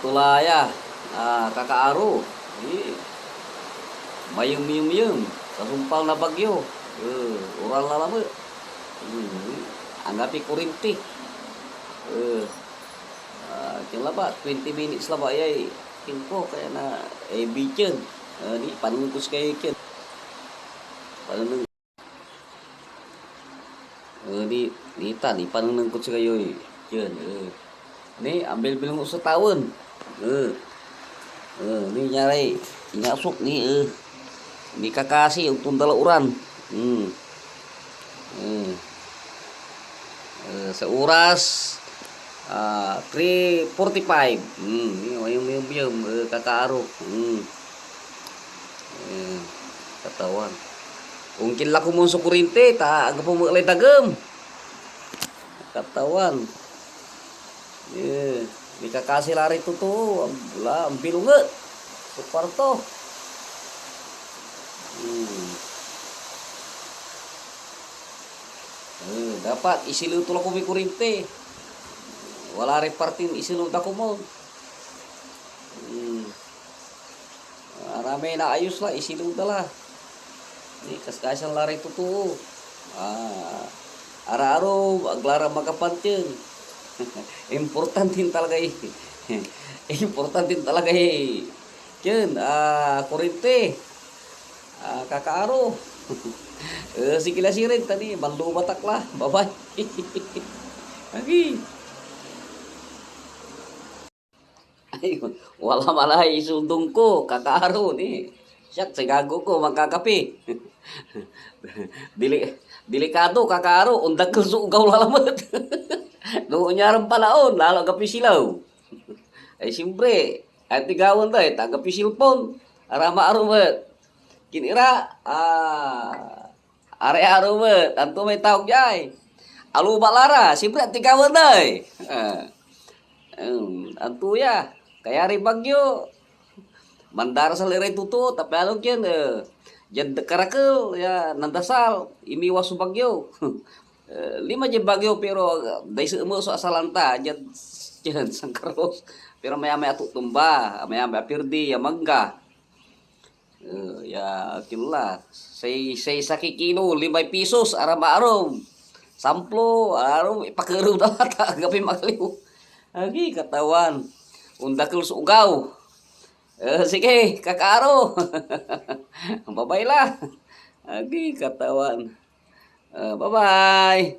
tulaya, kakaaro. Mayum-yum-yum, kasumpal na bagyo. Oral na lama. Anggapi kurinti. Kaya ba, 20 minutes lang ba ay kimpo kaya na bichen. Ni panungkus kay ken. Panung ni panungkus kayo ken. Ni ambil bilang sa tawon. Ni nyari inasok ni ni kakasi untuk uran. Sa oras 3:45. Yung kakaaro. Katawan. Ungkin la ko mo sa kurinte ta aga po mo alay dagem. Katawan. Di kakasi lari tuto, ang bilunget. Sa kwarto. Dapat isilu tulo ko may kurinte. Wala repartin isilu da ko mo. Arame na ayos la isilu da la. Ni kaskasan lari tuto. Ara-aro aglara magapantyen. Importantin talaga Importantin talaga Ken kurinte. Kakaaro. Sige la sirin tadi bandu batak lah. Bye-bye. Lagi. Ayun, wala malay isundong ko, kakaaro ni. Siyak, sigago ko, magkakapi. Delikado, kakaaro, undag ko sugaw lalamat. Noong nyarang palaon, lalo kapi silaw. Ay, siyempre, at tigawan tayo, tagapi silpon. Arama arumat. Kinira, area arumat, anto may tawag jay. Alu balara, siyempre, at tigawan tayo. Anto ya. Kaya rin bagyo. Mandara sa liray tuto. Tapi alam yan. Jad karakel. Ya, nandasal. Imiwas sa bagyo. 5 jad bagyo. Pero dahil sa mo sa asalanta. Jad sangkaros. Pero maya-maya tutumba. Maya-maya pirdi. Ya mangga. Ya kila. Say sakikino. 5 pesos. Aram-aram. Samplo. Aram. Ipakaroon na mata. Gabi makaliw. Lagi katawan. Undakil sugaw. Sige, kakaaro. Babay lah. Lagi katawan. Bye-bye.